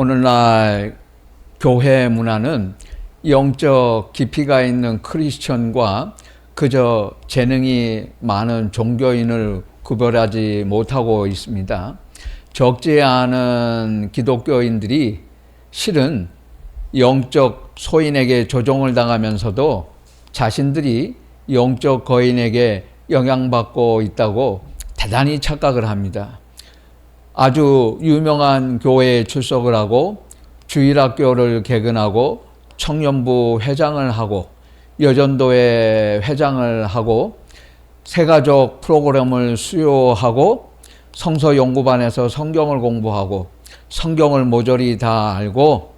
오늘날 교회 문화는 영적 깊이가 있는 크리스천과 그저 재능이 많은 종교인을 구별하지 못하고 있습니다. 적지 않은 기독교인들이 실은 영적 소인에게 조종을 당하면서도 자신들이 영적 거인에게 영향받고 있다고 대단히 착각을 합니다. 아주 유명한 교회에 출석을 하고 주일학교를 개근하고 청년부 회장을 하고 여전도회 회장을 하고 새가족 프로그램을 수료하고 성서연구반에서 성경을 공부하고 성경을 모조리 다 알고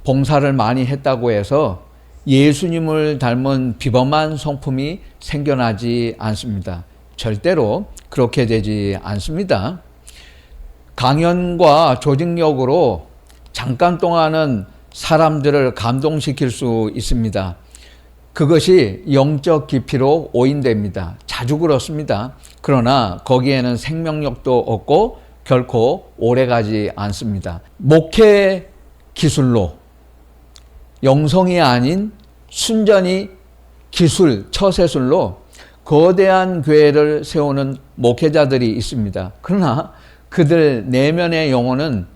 봉사를 많이 했다고 해서 예수님을 닮은 비범한 성품이 생겨나지 않습니다. 절대로 그렇게 되지 않습니다. 강연과 조직력으로 잠깐 동안은 사람들을 감동시킬 수 있습니다. 그것이 영적 깊이로 오인됩니다. 자주 그렇습니다. 그러나 거기에는 생명력도 없고 결코 오래가지 않습니다. 목회 기술로 영성이 아닌 순전히 기술, 처세술로 거대한 교회를 세우는 목회자들이 있습니다. 그러나 그들 내면의 영혼은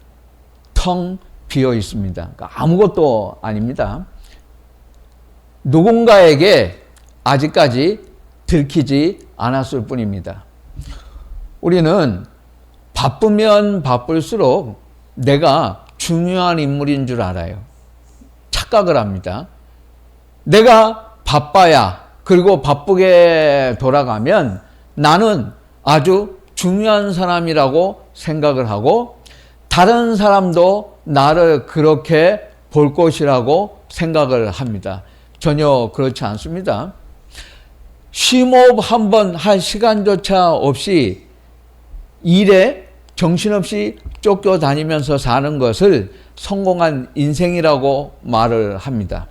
텅 비어 있습니다. 그러니까 아무것도 아닙니다. 누군가에게 아직까지 들키지 않았을 뿐입니다. 우리는 바쁘면 바쁠수록 내가 중요한 인물인 줄 알아요. 착각을 합니다. 내가 바빠야, 그리고 바쁘게 돌아가면 나는 아주 중요한 사람이라고 생각을 하고 다른 사람도 나를 그렇게 볼 것이라고 생각을 합니다. 전혀 그렇지 않습니다. 쉼업 한번 할 시간조차 없이 일에 정신없이 쫓겨다니면서 사는 것을 성공한 인생이라고 말을 합니다.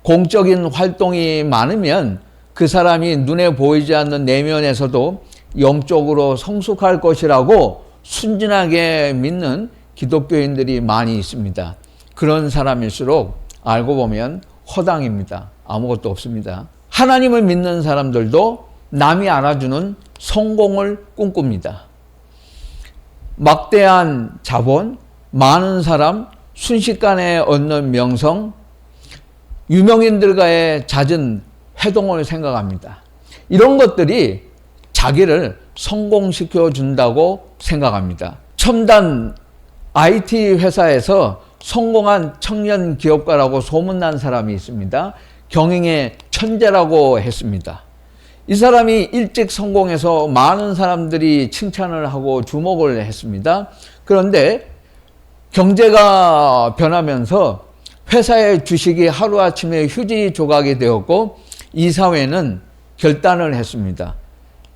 공적인 활동이 많으면 그 사람이 눈에 보이지 않는 내면에서도 영적으로 성숙할 것이라고 순진하게 믿는 기독교인들이 많이 있습니다. 그런 사람일수록 알고 보면 허당입니다. 아무것도 없습니다. 하나님을 믿는 사람들도 남이 알아주는 성공을 꿈꿉니다. 막대한 자본, 많은 사람, 순식간에 얻는 명성, 유명인들과의 잦은 회동을 생각합니다. 이런 것들이 자기를 성공시켜 준다고 생각합니다. 첨단 IT 회사에서 성공한 청년 기업가라고 소문난 사람이 있습니다. 경영의 천재라고 했습니다. 이 사람이 일찍 성공해서 많은 사람들이 칭찬을 하고 주목을 했습니다. 그런데 경제가 변하면서 회사의 주식이 하루아침에 휴지 조각이 되었고 이사회는 결단을 했습니다.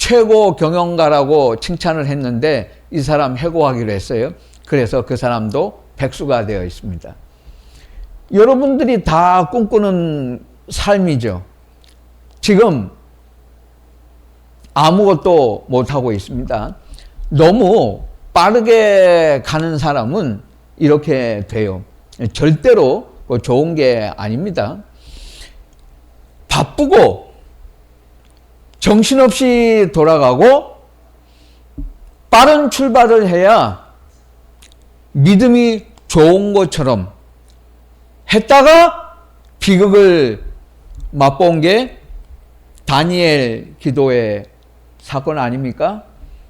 최고 경영가라고 칭찬을 했는데 이 사람 해고하기로 했어요. 그래서 그 사람도 백수가 되어 있습니다. 여러분들이 다 꿈꾸는 삶이죠. 지금 아무것도 못하고 있습니다. 너무 빠르게 가는 사람은 이렇게 돼요. 절대로 좋은 게 아닙니다. 바쁘고 정신없이 돌아가고 빠른 출발을 해야 믿음이 좋은 것처럼 했다가 비극을 맛본 게 다니엘 기도의 사건 아닙니까?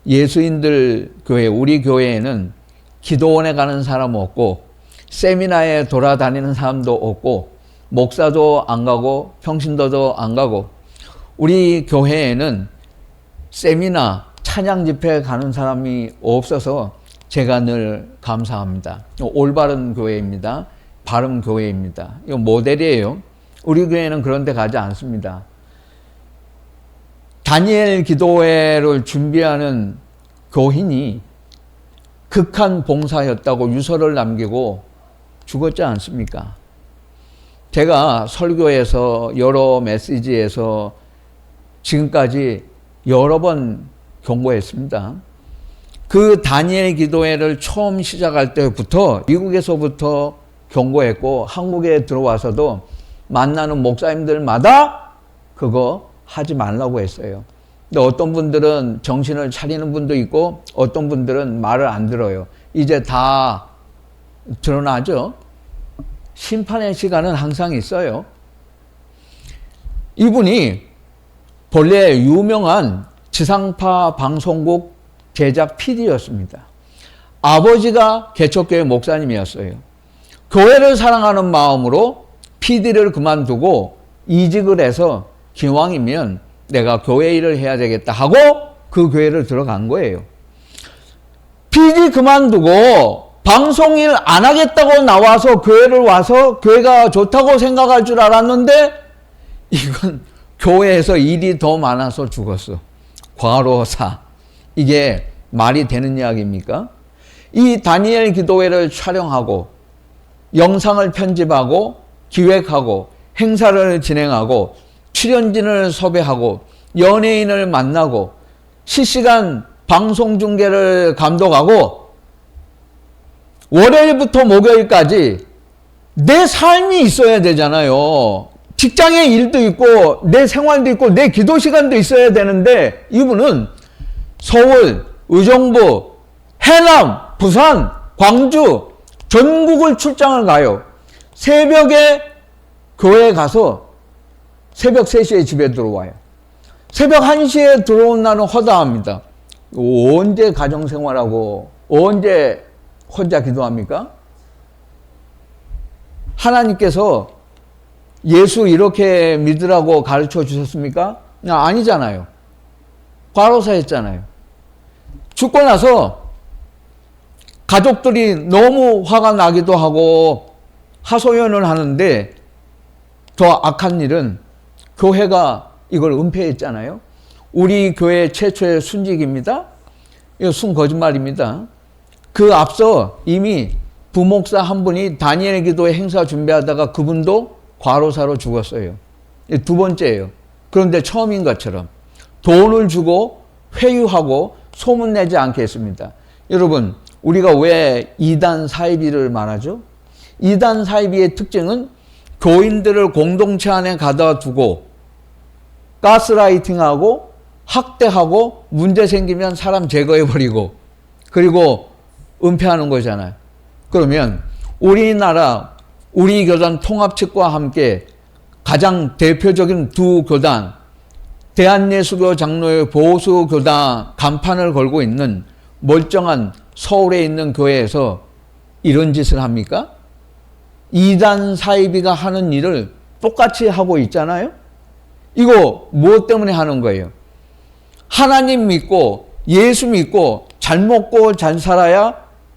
예수인들 교회, 우리 교회에는 기도원에 가는 사람 없고 세미나에 돌아다니는 사람도 없고 목사도 안 가고 평신도도 안 가고 우리 교회에는 세미나, 찬양 집회 가는 사람이 없어서 제가 늘 감사합니다. 올바른 교회입니다. 바른 교회입니다. 이거 모델이에요. 우리 교회는 그런 데 가지 않습니다. 다니엘 기도회를 준비하는 교인이 극한 봉사였다고 유서를 남기고 죽었지 않습니까? 제가 설교에서 여러 메시지에서 지금까지 여러 번 경고했습니다. 그 다니엘 기도회를 처음 시작할 때부터 미국에서부터 경고했고 한국에 들어와서도 만나는 목사님들마다 그거 하지 말라고 했어요. 근데 어떤 분들은 정신을 차리는 분도 있고 어떤 분들은 말을 안 들어요. 이제 다 드러나죠. 심판의 시간은 항상 있어요. 이분이 본래 유명한 지상파 방송국 제작 PD였습니다. 아버지가 개척교회 목사님이었어요. 교회를 사랑하는 마음으로 PD를 그만두고 이직을 해서 기왕이면 내가 교회 일을 해야 되겠다 하고 그 교회를 들어간 거예요. PD 그만두고 방송 일 안 하겠다고 나와서 교회를 와서 교회가 좋다고 생각할 줄 알았는데 이건 교회에서 일이 더 많아서 죽었어. 과로사. 이게 말이 되는 이야기입니까? 이 다니엘 기도회를 촬영하고 영상을 편집하고 기획하고 행사를 진행하고 출연진을 섭외하고 연예인을 만나고 실시간 방송 중계를 감독하고 월요일부터 목요일까지 내 삶이 있어야 되잖아요. 직장의 일도 있고 내 생활도 있고 내 기도 시간도 있어야 되는데 이분은 서울, 의정부, 해남, 부산, 광주 전국을 출장을 가요. 새벽에 교회에 가서 새벽 3시에 집에 들어와요. 새벽 1시에 들어온 날은 허다합니다. 언제 가정생활하고 언제 혼자 기도합니까? 하나님께서 예수 이렇게 믿으라고 가르쳐 주셨습니까? 아니잖아요. 과로사 했잖아요. 죽고 나서 가족들이 너무 화가 나기도 하고 하소연을 하는데 더 악한 일은 교회가 이걸 은폐했잖아요. 우리 교회 최초의 순직입니다. 이거 순 거짓말입니다. 그 앞서 이미 부목사 한 분이 다니엘 기도회 행사 준비하다가 그분도 과로사로 죽었어요. 두 번째예요. 그런데 처음인 것처럼 돈을 주고 회유하고 소문내지 않겠습니다. 여러분, 우리가 왜 이단 사이비를 말하죠? 이단 사이비의 특징은 교인들을 공동체 안에 가둬 두고 가스라이팅하고 학대하고 문제 생기면 사람 제거해버리고 그리고 은폐하는 거잖아요. 그러면 우리나라 우리 교단 통합 측과 함께 가장 대표적인 두 교단 대한예수교 장로회 보수 교단 간판을 걸고 있는 멀쩡한 서울에 있는 교회에서 이런 짓을 합니까? 이단 사이비가 하는 일을 똑같이 하고 있잖아요. 이거 무엇 때문에 하는 거예요? 하나님 믿고 예수 믿고 잘 먹고 잘 살아야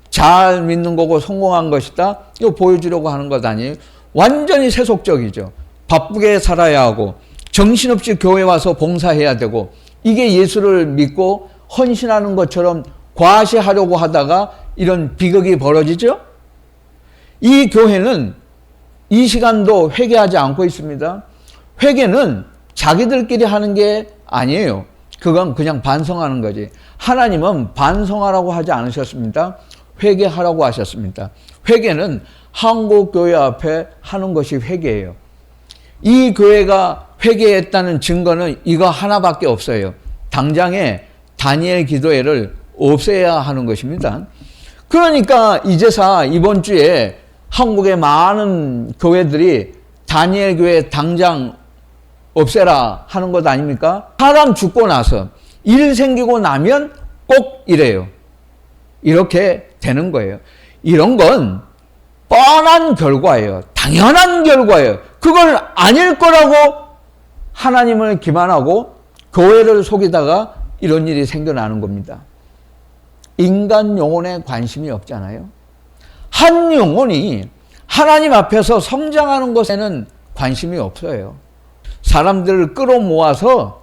잘 믿는 거고 성공한 것이다. 이거 보여주려고 하는 것 아니에요? 완전히 세속적이죠. 바쁘게 살아야 하고 정신없이 교회 와서 봉사해야 되고 이게 예수를 믿고 헌신하는 것처럼 과시하려고 하다가 이런 비극이 벌어지죠. 이 교회는 이 시간도 회개하지 않고 있습니다. 회개는 자기들끼리 하는 게 아니에요. 그건 그냥 반성하는 거지. 하나님은 반성하라고 하지 않으셨습니다. 회개하라고 하셨습니다. 회개는 한국교회 앞에 하는 것이 회개예요. 이 교회가 회개했다는 증거는 이거 하나밖에 없어요. 당장에 다니엘 기도회를 없애야 하는 것입니다. 그러니까 이제사 이번 주에 한국의 많은 교회들이 다니엘 교회 당장 없애라 하는 것 아닙니까? 사람 죽고 나서 일 생기고 나면 꼭 이래요. 이렇게 되는 거예요. 이런 건 뻔한 결과예요. 당연한 결과예요. 그걸 아닐 거라고 하나님을 기만하고 교회를 속이다가 이런 일이 생겨나는 겁니다. 인간 영혼에 관심이 없잖아요. 한 영혼이 하나님 앞에서 성장하는 것에는 관심이 없어요. 사람들을 끌어모아서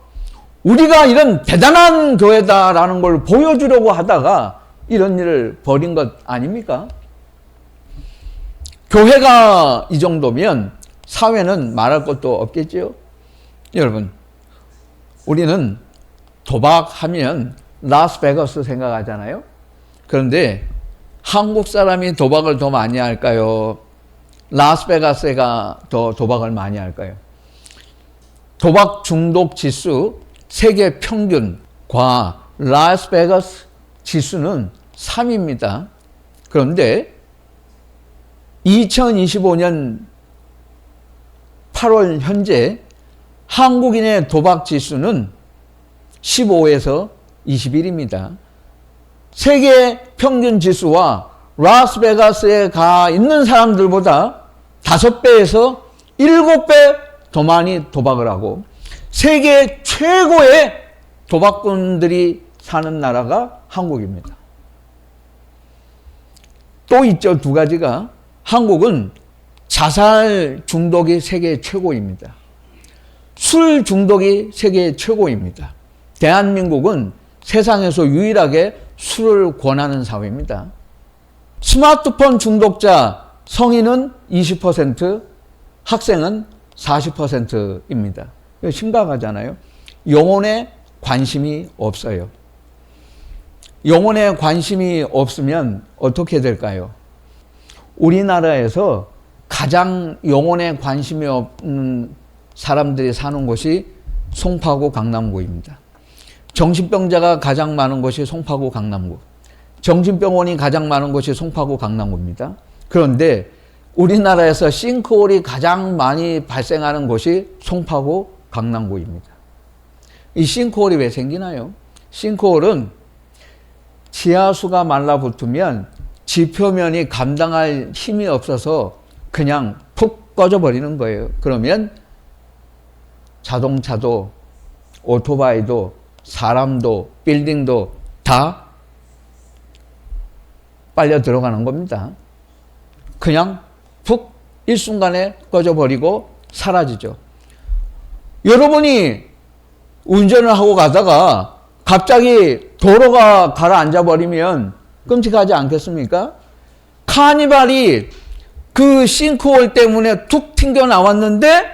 우리가 이런 대단한 교회다라는 걸 보여주려고 하다가 이런 일을 벌인 것 아닙니까? 교회가 이 정도면 사회는 말할 것도 없겠지요. 여러분, 우리는 도박하면 라스베가스 생각하잖아요. 그런데 한국 사람이 도박을 더 많이 할까요? 라스베가스가 더 도박을 많이 할까요? 도박 중독 지수 세계 평균과 라스베가스 지수는 3입니다. 그런데 2025년 8월 현재 한국인의 도박 지수는 15에서 21입니다. 세계 평균 지수와 라스베가스에 가 있는 사람들보다 5배에서 7배 더 많이 도박을 하고 세계 최고의 도박꾼들이 사는 나라가 한국입니다. 또 있죠, 두 가지가. 한국은 자살 중독이 세계 최고입니다. 술 중독이 세계 최고입니다. 대한민국은 세상에서 유일하게 술을 권하는 사회입니다. 스마트폰 중독자 성인은 20%, 학생은 40%입니다. 심각하잖아요. 영혼에 관심이 없어요. 영혼에 관심이 없으면 어떻게 될까요? 우리나라에서 가장 영혼에 관심이 없는 사람들이 사는 곳이 송파구 강남구입니다. 정신병자가 가장 많은 곳이 송파구 강남구. 정신병원이 가장 많은 곳이 송파구 강남구입니다. 그런데 우리나라에서 싱크홀이 가장 많이 발생하는 곳이 송파구 강남구입니다. 이 싱크홀이 왜 생기나요? 싱크홀은 지하수가 말라붙으면 지표면이 감당할 힘이 없어서 그냥 푹 꺼져버리는 거예요. 그러면 자동차도 오토바이도 사람도 빌딩도 다 빨려 들어가는 겁니다. 그냥 푹 일순간에 꺼져버리고 사라지죠. 여러분이 운전을 하고 가다가 갑자기 도로가 가라앉아 버리면 끔찍하지 않겠습니까? 카니발이 그 싱크홀 때문에 툭 튕겨 나왔는데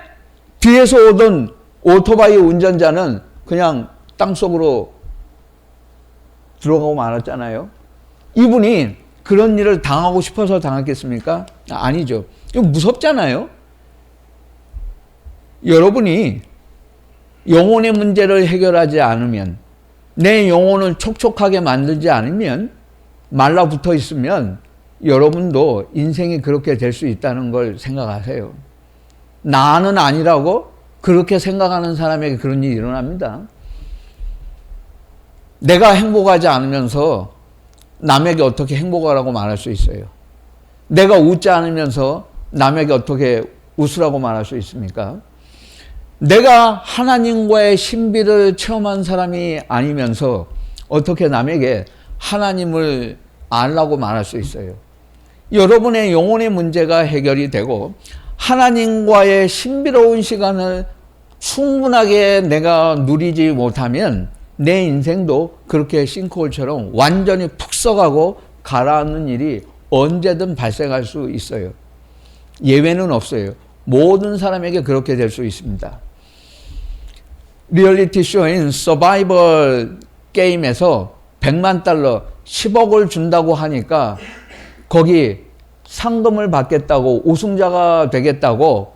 뒤에서 오던 오토바이 운전자는 그냥 땅속으로 들어가고 말았잖아요. 이분이 그런 일을 당하고 싶어서 당했겠습니까? 아니죠. 이거 무섭잖아요. 여러분이 영혼의 문제를 해결하지 않으면, 내 영혼을 촉촉하게 만들지 않으면, 말라붙어 있으면 여러분도 인생이 그렇게 될 수 있다는 걸 생각하세요. 나는 아니라고 그렇게 생각하는 사람에게 그런 일이 일어납니다. 내가 행복하지 않으면서 남에게 어떻게 행복하라고 말할 수 있어요? 내가 웃지 않으면서 남에게 어떻게 웃으라고 말할 수 있습니까? 내가 하나님과의 신비를 체험한 사람이 아니면서 어떻게 남에게 하나님을 알라고 말할 수 있어요? 여러분의 영혼의 문제가 해결이 되고 하나님과의 신비로운 시간을 충분하게 내가 누리지 못하면 내 인생도 그렇게 싱크홀처럼 완전히 푹 썩어가고 가라앉는 일이 언제든 발생할 수 있어요. 예외는 없어요. 모든 사람에게 그렇게 될 수 있습니다. 리얼리티 쇼인 서바이벌 게임에서 100만 달러, 10억을 준다고 하니까 거기 상금을 받겠다고, 우승자가 되겠다고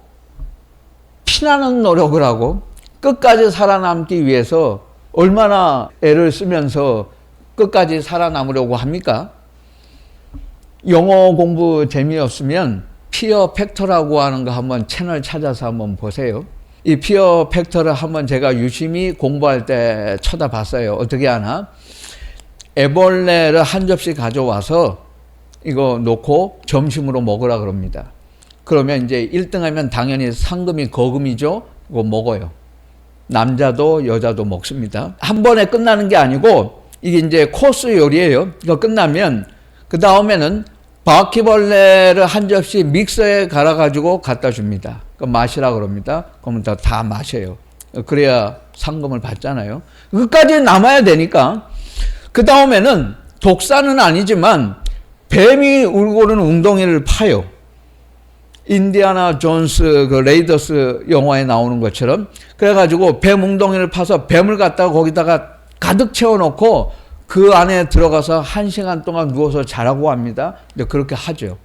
피나는 노력을 하고 끝까지 살아남기 위해서 얼마나 애를 쓰면서 끝까지 살아남으려고 합니까? 영어 공부 재미없으면 피어 팩터라고 하는 거 한번 채널 찾아서 한번 보세요. 이 피어 팩터를 한번 제가 유심히 공부할 때 쳐다봤어요. 어떻게 하나? 애벌레를 한 접시 가져와서 이거 놓고 점심으로 먹으라 그럽니다. 그러면 이제 1등 하면 당연히 상금이 거금이죠. 이거 먹어요. 남자도 여자도 먹습니다. 한 번에 끝나는 게 아니고 이게 이제 코스 요리예요. 이거 끝나면 그 다음에는 바퀴벌레를 한 접시 믹서에 갈아가지고 갖다 줍니다. 그럼 마시라 그럽니다. 그러면 다 마셔요. 그래야 상금을 받잖아요. 끝까지 남아야 되니까. 그 다음에는 독사는 아니지만 뱀이 울고는 웅덩이를 파요. 인디아나 존스 그 레이더스 영화에 나오는 것처럼. 그래가지고 뱀 웅덩이를 파서 뱀을 갖다가 거기다가 가득 채워놓고 그 안에 들어가서 1시간 동안 누워서 자라고 합니다. 근데 그렇게 하죠.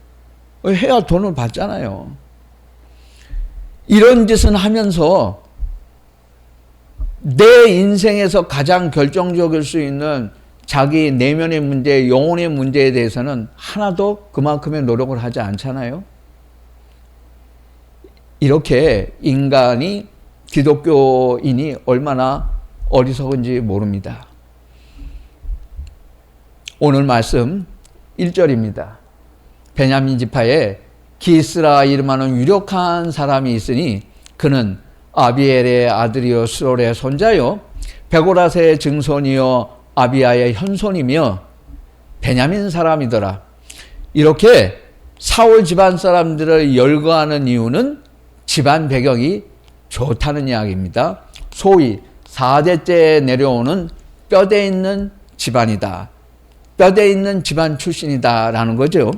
해야 돈을 받잖아요. 이런 짓은 하면서 내 인생에서 가장 결정적일 수 있는 자기 내면의 문제, 영혼의 문제에 대해서는 하나도 그만큼의 노력을 하지 않잖아요. 이렇게 인간이, 기독교인이 얼마나 어리석은지 모릅니다. 오늘 말씀 1절입니다. 베냐민 지파에 기스라 이름하는 유력한 사람이 있으니 그는 아비엘의 아들이요 스롤의 손자요 베고라스의 증손이요 아비야의 현손이며 베냐민 사람이더라. 이렇게 사울 집안 사람들을 열거하는 이유는 집안 배경이 좋다는 이야기입니다. 소위 4대째 내려오는 뼈대 있는 집안이다. 뼈대 있는 집안 출신이다 라는 거죠.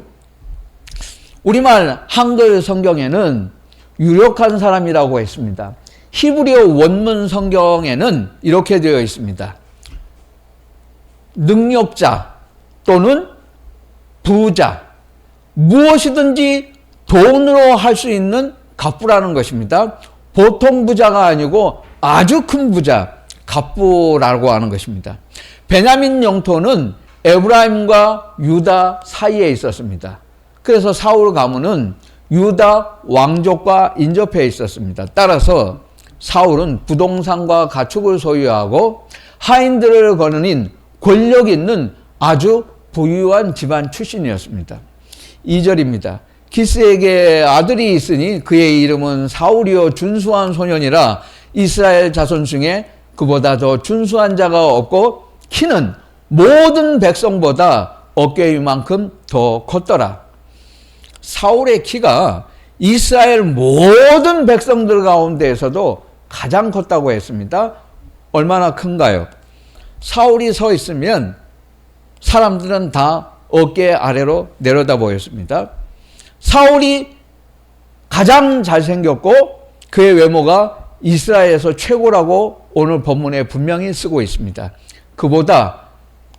우리말 한글 성경에는 유력한 사람이라고 했습니다. 히브리어 원문 성경에는 이렇게 되어 있습니다. 능력자 또는 부자, 무엇이든지 돈으로 할 수 있는 갑부라는 것입니다. 보통 부자가 아니고 아주 큰 부자, 갑부라고 하는 것입니다. 베냐민 영토는 에브라임과 유다 사이에 있었습니다. 그래서 사울 가문은 유다 왕족과 인접해 있었습니다. 따라서 사울은 부동산과 가축을 소유하고 하인들을 거느린 권력 있는 아주 부유한 집안 출신이었습니다. 2절입니다. 기스에게 아들이 있으니 그의 이름은 사울이요 준수한 소년이라 이스라엘 자손 중에 그보다 더 준수한 자가 없고 키는 모든 백성보다 어깨 위만큼 더 컸더라. 사울의 키가 이스라엘 모든 백성들 가운데에서도 가장 컸다고 했습니다. 얼마나 큰가요? 사울이 서 있으면 사람들은 다 어깨 아래로 내려다 보였습니다. 사울이 가장 잘생겼고 그의 외모가 이스라엘에서 최고라고 오늘 본문에 분명히 쓰고 있습니다. 그보다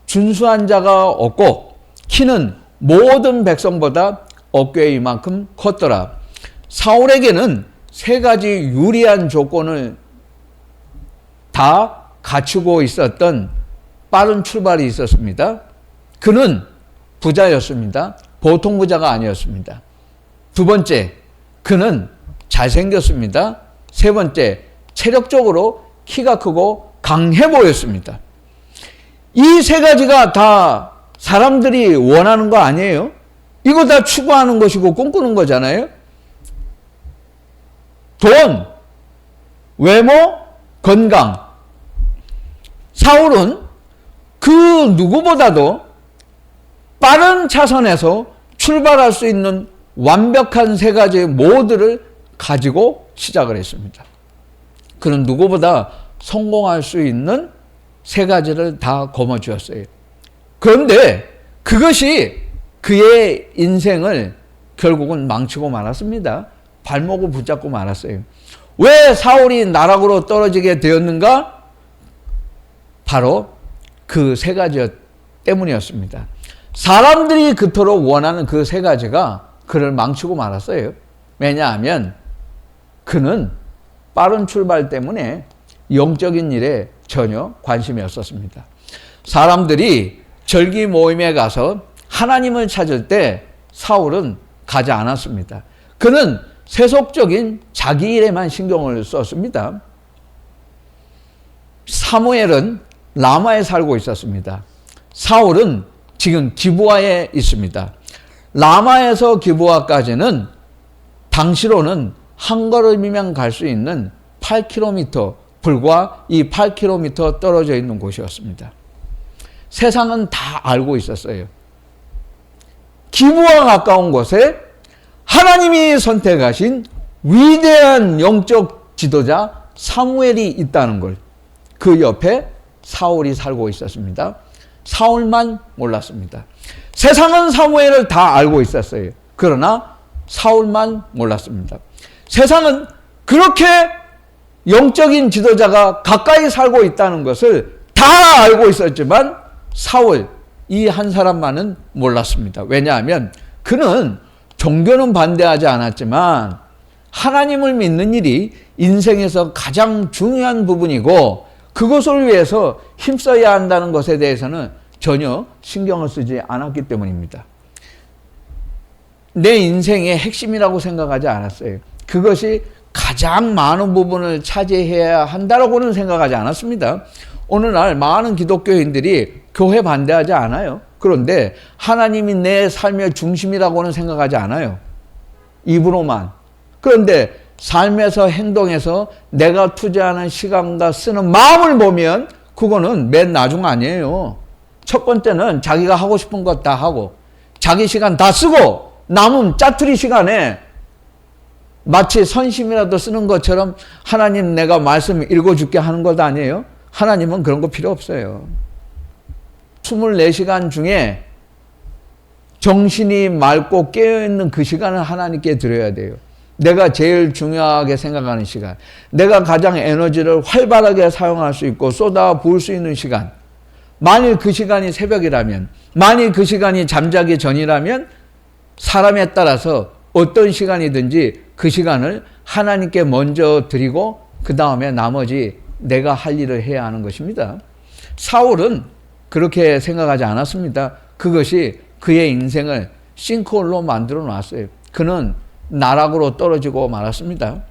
준수한 자가 없고 키는 모든 백성보다 어깨 이만큼 컸더라. 사울에게는 세 가지 유리한 조건을 다 갖추고 있었던 빠른 출발이 있었습니다. 그는 부자였습니다. 보통 부자가 아니었습니다. 두 번째, 그는 잘생겼습니다. 세 번째, 체력적으로 키가 크고 강해 보였습니다. 이 세 가지가 다 사람들이 원하는 거 아니에요? 이거 다 추구하는 것이고 꿈꾸는 거잖아요. 돈, 외모, 건강. 사울은 그 누구보다도 빠른 차선에서 출발할 수 있는 완벽한 세 가지 모두를 가지고 시작을 했습니다. 그는 누구보다 성공할 수 있는 세 가지를 다 거머쥐었어요. 그런데 그것이 그의 인생을 결국은 망치고 말았습니다. 발목을 붙잡고 말았어요. 왜 사울이 나락으로 떨어지게 되었는가? 바로 그 세 가지 때문이었습니다. 사람들이 그토록 원하는 그 세 가지가 그를 망치고 말았어요. 왜냐하면 그는 빠른 출발 때문에 영적인 일에 전혀 관심이 없었습니다. 사람들이 절기 모임에 가서 하나님을 찾을 때 사울은 가지 않았습니다. 그는 세속적인 자기 일에만 신경을 썼습니다. 사무엘은 라마에 살고 있었습니다. 사울은 지금 기브아에 있습니다. 라마에서 기브아까지는 당시로는 한 걸음이면 갈 수 있는 8km, 불과 이 8km 떨어져 있는 곳이었습니다. 세상은 다 알고 있었어요. 기브아 가까운 곳에 하나님이 선택하신 위대한 영적 지도자 사무엘이 있다는 걸 그 옆에 사울이 살고 있었습니다. 사울만 몰랐습니다. 세상은 사무엘을 다 알고 있었어요. 그러나 사울만 몰랐습니다. 세상은 그렇게 영적인 지도자가 가까이 살고 있다는 것을 다 알고 있었지만 사울 이 한 사람만은 몰랐습니다. 왜냐하면 그는 종교는 반대하지 않았지만 하나님을 믿는 일이 인생에서 가장 중요한 부분이고 그것을 위해서 힘써야 한다는 것에 대해서는 전혀 신경을 쓰지 않았기 때문입니다. 내 인생의 핵심이라고 생각하지 않았어요. 그것이 가장 많은 부분을 차지해야 한다고는 생각하지 않았습니다. 오늘날 많은 기독교인들이 교회 반대하지 않아요. 그런데 하나님이 내 삶의 중심이라고는 생각하지 않아요. 입으로만. 그런데 삶에서 행동에서 내가 투자하는 시간과 쓰는 마음을 보면 그거는 맨 나중 아니에요. 첫 번째는 자기가 하고 싶은 것 다 하고 자기 시간 다 쓰고 남은 짜투리 시간에 마치 선심이라도 쓰는 것처럼 하나님 내가 말씀 읽어줄게 하는 것 아니에요? 하나님은 그런 거 필요 없어요. 24시간 중에 정신이 맑고 깨어있는 그 시간을 하나님께 드려야 돼요. 내가 제일 중요하게 생각하는 시간, 내가 가장 에너지를 활발하게 사용할 수 있고 쏟아 부을 수 있는 시간, 만일 그 시간이 새벽이라면, 만일 그 시간이 잠자기 전이라면 사람에 따라서 어떤 시간이든지 그 시간을 하나님께 먼저 드리고 그 다음에 나머지 내가 할 일을 해야 하는 것입니다. 사울은 그렇게 생각하지 않았습니다. 그것이 그의 인생을 싱크홀로 만들어 놨어요. 그는 나락으로 떨어지고 말았습니다.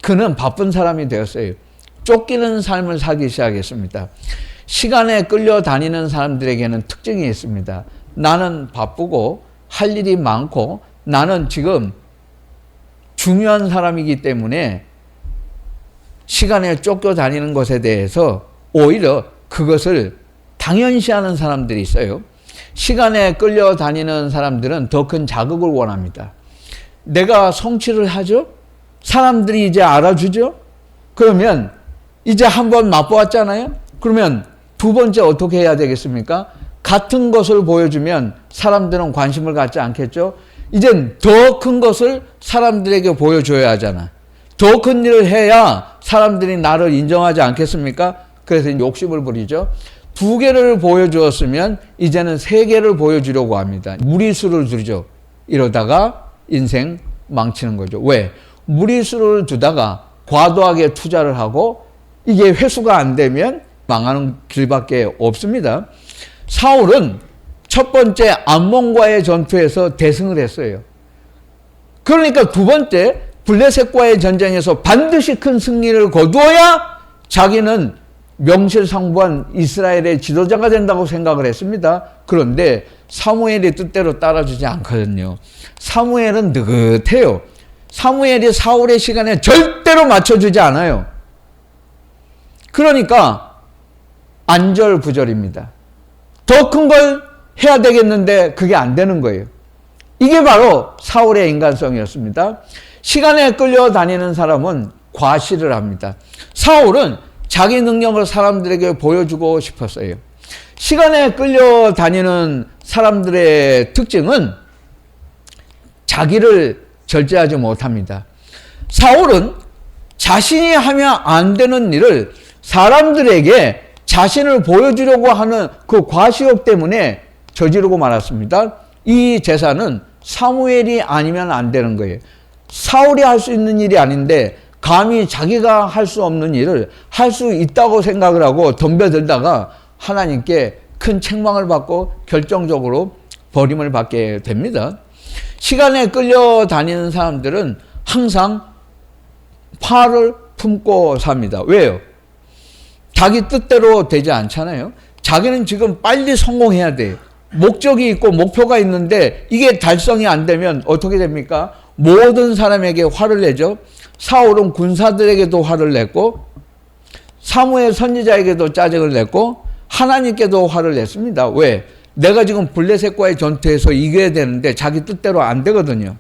그는 바쁜 사람이 되었어요. 쫓기는 삶을 살기 시작했습니다. 시간에 끌려다니는 사람들에게는 특징이 있습니다. 나는 바쁘고 할 일이 많고 나는 지금 중요한 사람이기 때문에 시간에 쫓겨다니는 것에 대해서 오히려 그것을 당연시하는 사람들이 있어요. 시간에 끌려다니는 사람들은 더 큰 자극을 원합니다. 내가 성취를 하죠? 사람들이 이제 알아주죠? 그러면 이제 한번 맛보았잖아요? 그러면 두 번째 어떻게 해야 되겠습니까? 같은 것을 보여주면 사람들은 관심을 갖지 않겠죠? 이젠 더 큰 것을 사람들에게 보여줘야 하잖아. 더 큰 일을 해야 사람들이 나를 인정하지 않겠습니까? 그래서 욕심을 부리죠. 2개를 보여주었으면 이제는 3개를 보여주려고 합니다. 무리수를 두죠. 이러다가 인생 망치는 거죠. 왜? 무리수를 두다가 과도하게 투자를 하고 이게 회수가 안 되면 망하는 길밖에 없습니다. 사울은 첫 번째 암몬과의 전투에서 대승을 했어요. 그러니까 두 번째 블레셋과의 전쟁에서 반드시 큰 승리를 거두어야 자기는 명실상부한 이스라엘의 지도자가 된다고 생각을 했습니다. 그런데 사무엘의 뜻대로 따라주지 않거든요. 사무엘은 느긋해요. 사무엘이 사울의 시간에 절대로 맞춰주지 않아요. 그러니까 안절부절입니다. 더 큰 걸 해야 되겠는데 그게 안 되는 거예요. 이게 바로 사울의 인간성이었습니다. 시간에 끌려다니는 사람은 과시를 합니다. 사울은 자기 능력을 사람들에게 보여주고 싶었어요. 시간에 끌려다니는 사람들의 특징은 자기를 절제하지 못합니다. 사울은 자신이 하면 안 되는 일을 사람들에게 자신을 보여주려고 하는 그 과시욕 때문에 저지르고 말았습니다. 이 제사는 사무엘이 아니면 안 되는 거예요. 사울이 할 수 있는 일이 아닌데 감히 자기가 할 수 없는 일을 할 수 있다고 생각을 하고 덤벼들다가 하나님께 큰 책망을 받고 결정적으로 버림을 받게 됩니다. 시간에 끌려다니는 사람들은 항상 팔을 품고 삽니다. 왜요? 자기 뜻대로 되지 않잖아요. 자기는 지금 빨리 성공해야 돼요. 목적이 있고 목표가 있는데 이게 달성이 안 되면 어떻게 됩니까? 모든 사람에게 화를 내죠. 사울은 군사들에게도 화를 냈고 사무엘 선지자에게도 짜증을 냈고 하나님께도 화를 냈습니다. 왜? 내가 지금 블레셋과의 전투에서 이겨야 되는데 자기 뜻대로 안 되거든요.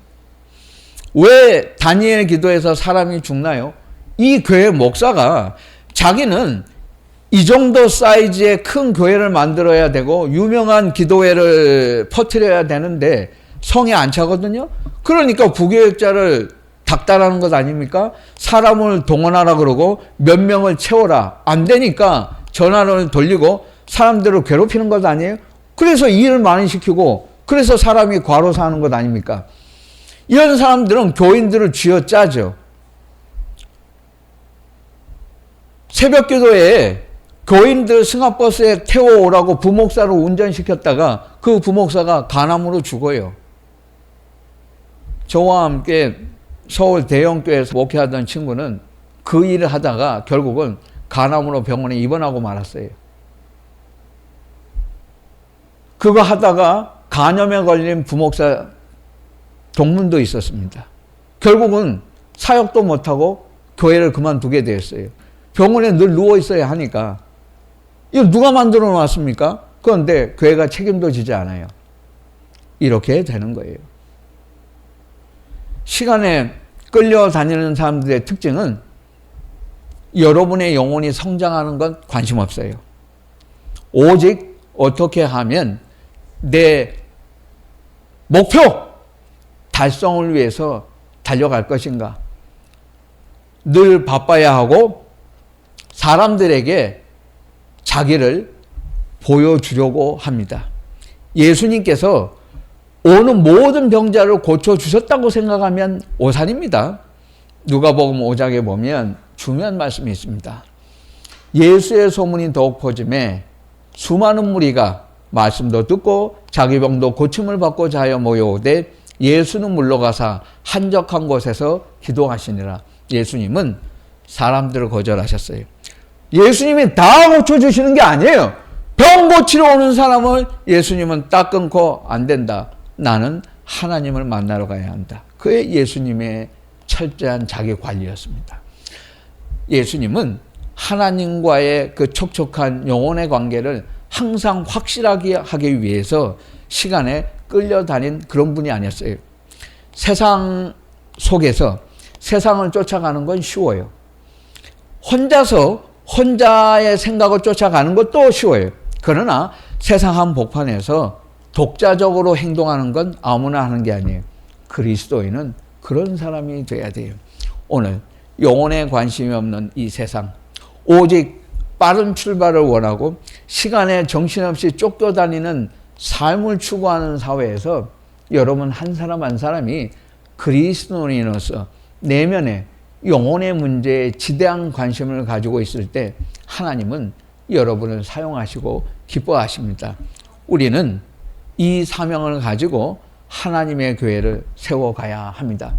왜 다니엘 기도에서 사람이 죽나요? 이 교회 목사가 자기는 이 정도 사이즈의 큰 교회를 만들어야 되고 유명한 기도회를 퍼뜨려야 되는데 성에 안 차거든요. 그러니까 부교육자를 닥달하는 것 아닙니까? 사람을 동원하라 그러고 몇 명을 채워라. 안 되니까 전화를 돌리고 사람들을 괴롭히는 것 아니에요? 그래서 일을 많이 시키고 그래서 사람이 과로 사는 것 아닙니까? 이런 사람들은 교인들을 쥐어짜죠. 새벽 기도에 교인들 승합버스에 태워오라고 부목사를 운전시켰다가 그 부목사가 간암으로 죽어요. 저와 함께 서울 대형교회에서 목회하던 친구는 그 일을 하다가 결국은 간암으로 병원에 입원하고 말았어요. 그거 하다가 간염에 걸린 부목사 동문도 있었습니다. 결국은 사역도 못하고 교회를 그만두게 되었어요. 병원에 늘 누워 있어야 하니까. 이거 누가 만들어 놨습니까? 그런데 교회가 책임도 지지 않아요. 이렇게 되는 거예요. 시간에 끌려다니는 사람들의 특징은 여러분의 영혼이 성장하는 건 관심 없어요. 오직 어떻게 하면 내 목표 달성을 위해서 달려갈 것인가. 늘 바빠야 하고 사람들에게 자기를 보여주려고 합니다. 예수님께서 오는 모든 병자를 고쳐주셨다고 생각하면 오산입니다. 누가복음 5장에 보면 중요한 말씀이 있습니다. 예수의 소문이 더욱 퍼짐에 수많은 무리가 말씀도 듣고 자기 병도 고침을 받고자 하여 모여오되 예수는 물러가사 한적한 곳에서 기도하시니라. 예수님은 사람들을 거절하셨어요. 예수님이 다 고쳐주시는 게 아니에요. 병 고치러 오는 사람을 예수님은 딱 끊고 안 된다. 나는 하나님을 만나러 가야 한다. 그게 예수님의 철저한 자기 관리였습니다. 예수님은 하나님과의 그 촉촉한 영혼의 관계를 항상 확실하게 하기 위해서 시간에 끌려다닌 그런 분이 아니었어요. 세상 속에서 세상을 쫓아가는 건 쉬워요. 혼자의 생각을 쫓아가는 것도 쉬워요. 그러나 세상 한복판에서 독자적으로 행동하는 건 아무나 하는 게 아니에요. 그리스도인은 그런 사람이 돼야 돼요. 오늘 영혼에 관심이 없는 이 세상, 오직 빠른 출발을 원하고 시간에 정신없이 쫓겨다니는 삶을 추구하는 사회에서 여러분 한 사람 한 사람이 그리스도인으로서 내면에 영혼의 문제에 지대한 관심을 가지고 있을 때 하나님은 여러분을 사용하시고 기뻐하십니다. 우리는 이 사명을 가지고 하나님의 교회를 세워가야 합니다.